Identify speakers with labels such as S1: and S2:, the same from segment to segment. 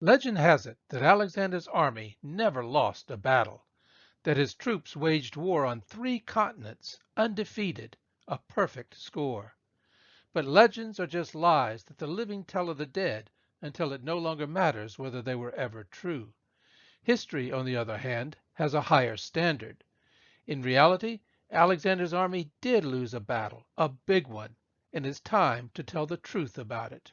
S1: Legend has it that Alexander's army never lost a battle, that his troops waged war on 3 continents, undefeated, a perfect score. But legends are just lies that the living tell of the dead until it no longer matters whether they were ever true. History, on the other hand, has a higher standard. In reality, Alexander's army did lose a battle, a big one, and it's time to tell the truth about it.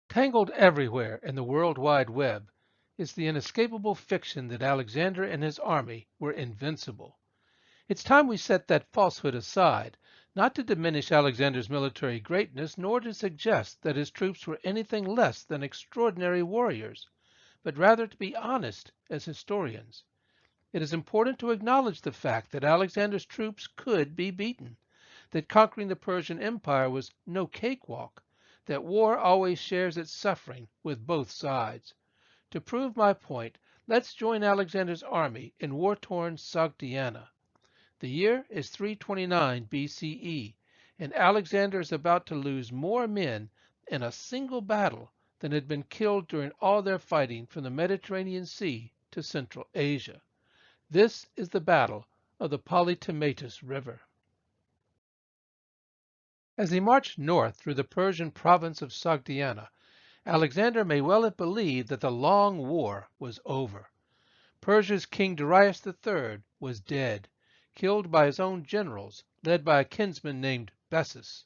S1: Tangled everywhere in the World Wide Web is the inescapable fiction that Alexander and his army were invincible. It's time we set that falsehood aside, not to diminish Alexander's military greatness, nor to suggest that his troops were anything less than extraordinary warriors, but rather to be honest as historians. It is important to acknowledge the fact that Alexander's troops could be beaten, that conquering the Persian Empire was no cakewalk, that war always shares its suffering with both sides. To prove my point, let's join Alexander's army in war-torn Sogdiana. The year is 329 BCE, and Alexander is about to lose more men in a single battle than had been killed during all their fighting from the Mediterranean Sea to Central Asia. This is the Battle of the Polytimetus River. As he marched north through the Persian province of Sogdiana, Alexander may well have believed that the long war was over. Persia's King Darius III was dead, killed by his own generals, led by a kinsman named Bessus.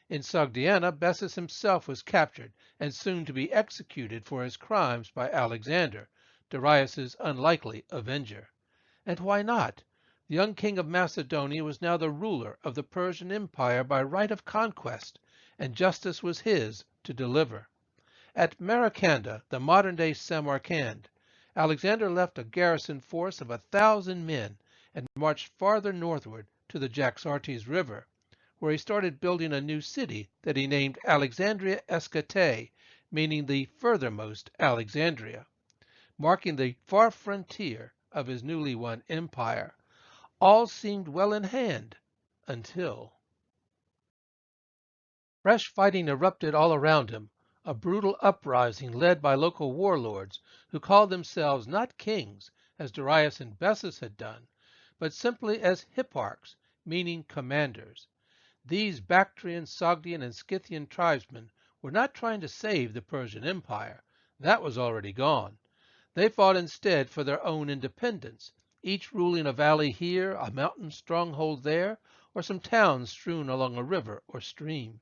S1: In Sogdiana, Bessus himself was captured and soon to be executed for his crimes by Alexander, Darius's unlikely avenger. And why not? The young king of Macedonia was now the ruler of the Persian Empire by right of conquest, and justice was his to deliver. At Maracanda, the modern-day Samarkand, Alexander left a garrison force of 1,000 men and marched farther northward to the Jaxartes River, where he started building a new city that he named Alexandria Escate, meaning the furthermost Alexandria, marking the far frontier of his newly won empire. All seemed well in hand until fresh fighting erupted all around him, a brutal uprising led by local warlords who called themselves not kings, as Darius and Bessus had done, but simply as hipparchs, meaning commanders. These Bactrian, Sogdian, and Scythian tribesmen were not trying to save the Persian Empire. That was already gone. They fought instead for their own independence, each ruling a valley here, a mountain stronghold there, or some towns strewn along a river or stream.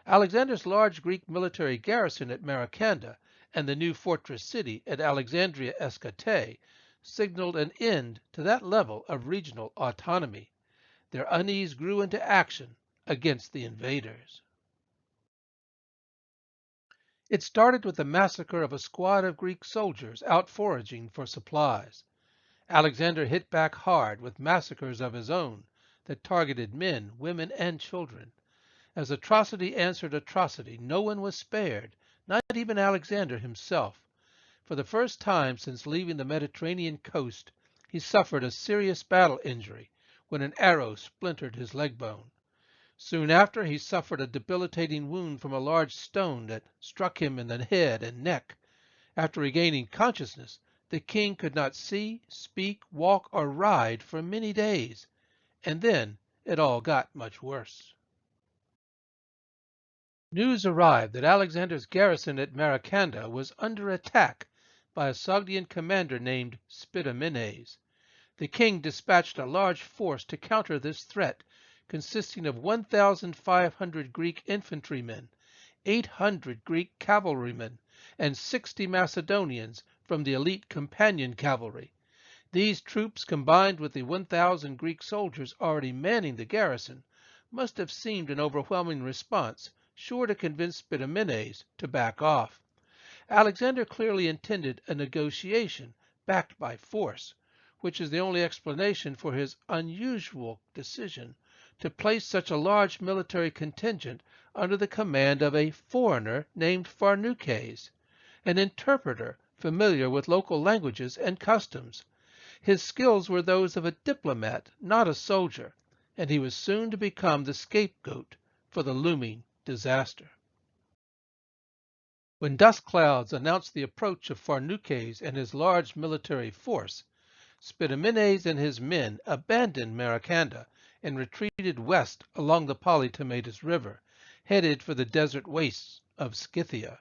S1: Alexander's large Greek military garrison at Maracanda and the new fortress city at Alexandria Escate signaled an end to that level of regional autonomy. Their unease grew into action against the invaders. It started with the massacre of a squad of Greek soldiers out foraging for supplies. Alexander hit back hard with massacres of his own that targeted men, women, and children. As atrocity answered atrocity, no one was spared, not even Alexander himself. For the first time since leaving the Mediterranean coast, he suffered a serious battle injury when an arrow splintered his leg bone. Soon after, he suffered a debilitating wound from a large stone that struck him in the head and neck. After regaining consciousness, the king could not see, speak, walk, or ride for many days. And then it all got much worse. News arrived that Alexander's garrison at Maracanda was under attack by a Sogdian commander named Spitamenes. The king dispatched a large force to counter this threat, consisting of 1,500 Greek infantrymen, 800 Greek cavalrymen, and 60 Macedonians from the elite companion cavalry. These troops, combined with the 1,000 Greek soldiers already manning the garrison, must have seemed an overwhelming response, sure to convince Spitamenes to back off. Alexander clearly intended a negotiation backed by force, which is the only explanation for his unusual decision to place such a large military contingent under the command of a foreigner named Pharnaces, an interpreter familiar with local languages and customs. His skills were those of a diplomat, not a soldier, and he was soon to become the scapegoat for the looming disaster. When dust clouds announced the approach of Pharnaces and his large military force, Spitamenes and his men abandoned Maracanda and retreated west along the Polytomatus River, headed for the desert wastes of Scythia.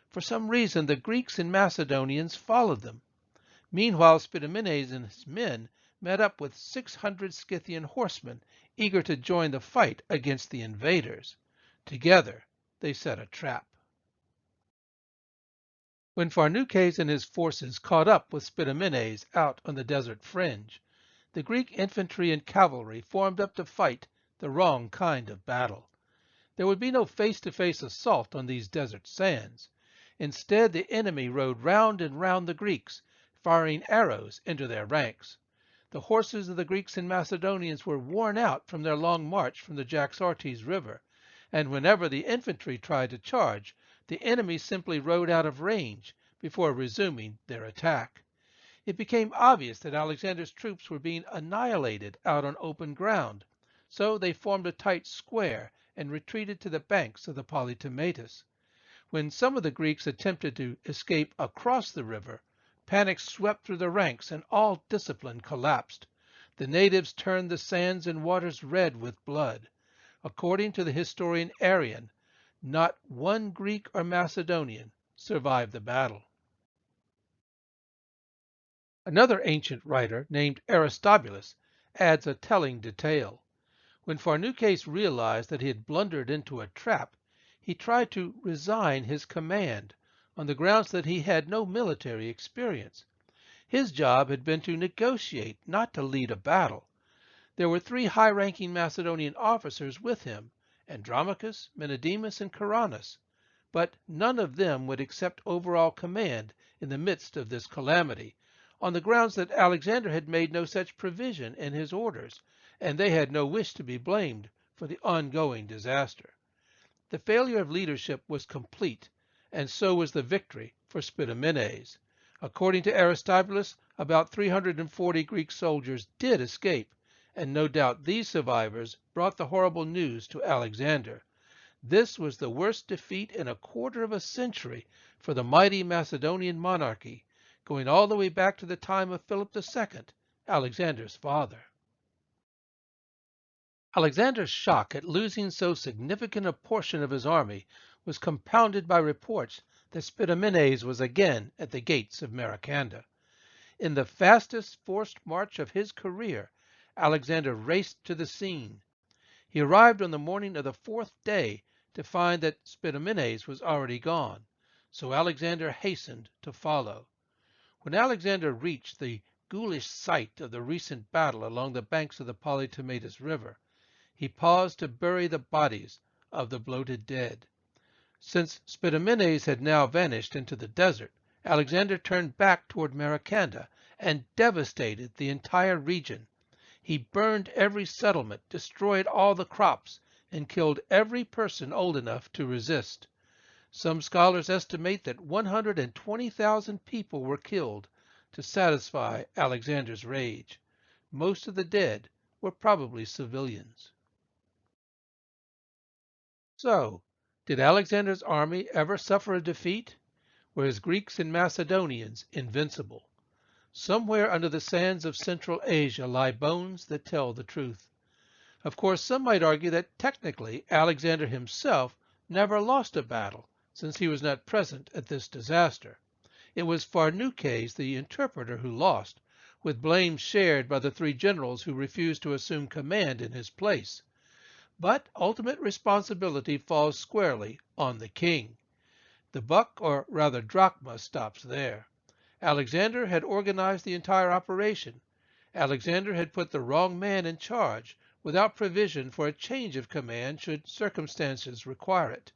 S1: For some reason, the Greeks and Macedonians followed them. Meanwhile, Spitamenes and his men met up with 600 Scythian horsemen, eager to join the fight against the invaders. Together, they set a trap. When Pharnaces and his forces caught up with Spitamenes out on the desert fringe, the Greek infantry and cavalry formed up to fight the wrong kind of battle. There would be no face-to-face assault on these desert sands. Instead, the enemy rode round and round the Greeks, firing arrows into their ranks. The horses of the Greeks and Macedonians were worn out from their long march from the Jaxartes River, and whenever the infantry tried to charge, the enemy simply rode out of range before resuming their attack. It became obvious that Alexander's troops were being annihilated out on open ground, so they formed a tight square and retreated to the banks of the Polytomatus. When some of the Greeks attempted to escape across the river, panic swept through the ranks and all discipline collapsed. The natives turned the sands and waters red with blood. According to the historian Arrian, not one Greek or Macedonian survived the battle. Another ancient writer named Aristobulus adds a telling detail. When Pharnaces realized that he had blundered into a trap, he tried to resign his command on the grounds that he had no military experience. His job had been to negotiate, not to lead a battle. There were 3 high-ranking Macedonian officers with him, Andromachus, Menedemus, and Caranus, but none of them would accept overall command in the midst of this calamity, on the grounds that Alexander had made no such provision in his orders, and they had no wish to be blamed for the ongoing disaster. The failure of leadership was complete, and so was the victory for Spitamenes. According to Aristobulus, about 340 Greek soldiers did escape, and no doubt these survivors brought the horrible news to Alexander. This was the worst defeat in a quarter of a century for the mighty Macedonian monarchy, going all the way back to the time of Philip II, Alexander's father. Alexander's shock at losing so significant a portion of his army was compounded by reports that Spitamenes was again at the gates of Maracanda. In the fastest forced march of his career, Alexander raced to the scene. He arrived on the morning of the 4th day to find that Spitamenes was already gone, so Alexander hastened to follow. When Alexander reached the ghoulish site of the recent battle along the banks of the Polytomatus River, he paused to bury the bodies of the bloated dead. Since Spitamenes had now vanished into the desert, Alexander turned back toward Maracanda and devastated the entire region. He burned every settlement, destroyed all the crops, and killed every person old enough to resist. Some scholars estimate that 120,000 people were killed to satisfy Alexander's rage. Most of the dead were probably civilians. So, did Alexander's army ever suffer a defeat? Were his Greeks and Macedonians invincible? Somewhere under the sands of Central Asia lie bones that tell the truth. Of course, some might argue that technically Alexander himself never lost a battle, since he was not present at this disaster. It was Pharnaces, the interpreter, who lost, with blame shared by the 3 generals who refused to assume command in his place. But ultimate responsibility falls squarely on the king. The buck, or rather drachma, stops there. Alexander had organized the entire operation. Alexander had put the wrong man in charge, without provision for a change of command should circumstances require it.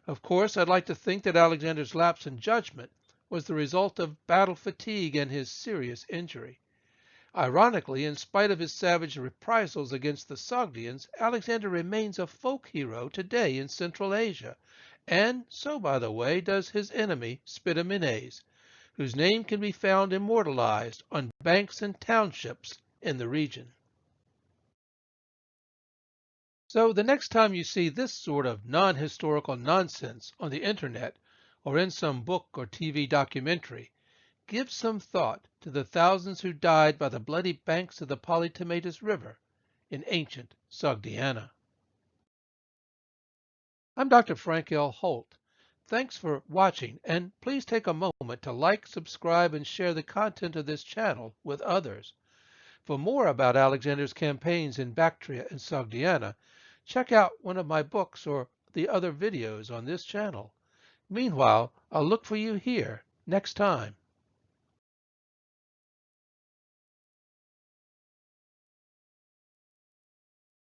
S1: Of course, I'd like to think that Alexander's lapse in judgment was the result of battle fatigue and his serious injury. Ironically, in spite of his savage reprisals against the Sogdians, Alexander remains a folk hero today in Central Asia, and so, by the way, does his enemy Spitamenes, whose name can be found immortalized on banks and townships in the region. So the next time you see this sort of non-historical nonsense on the internet, or in some book or TV documentary, give some thought to the thousands who died by the bloody banks of the Polytomatus River in ancient Sogdiana. I'm Dr. Frank L. Holt. Thanks for watching, and please take a moment to like, subscribe, and share the content of this channel with others. For more about Alexander's campaigns in Bactria and Sogdiana, check out one of my books or the other videos on this channel. Meanwhile, I'll look for you here next time.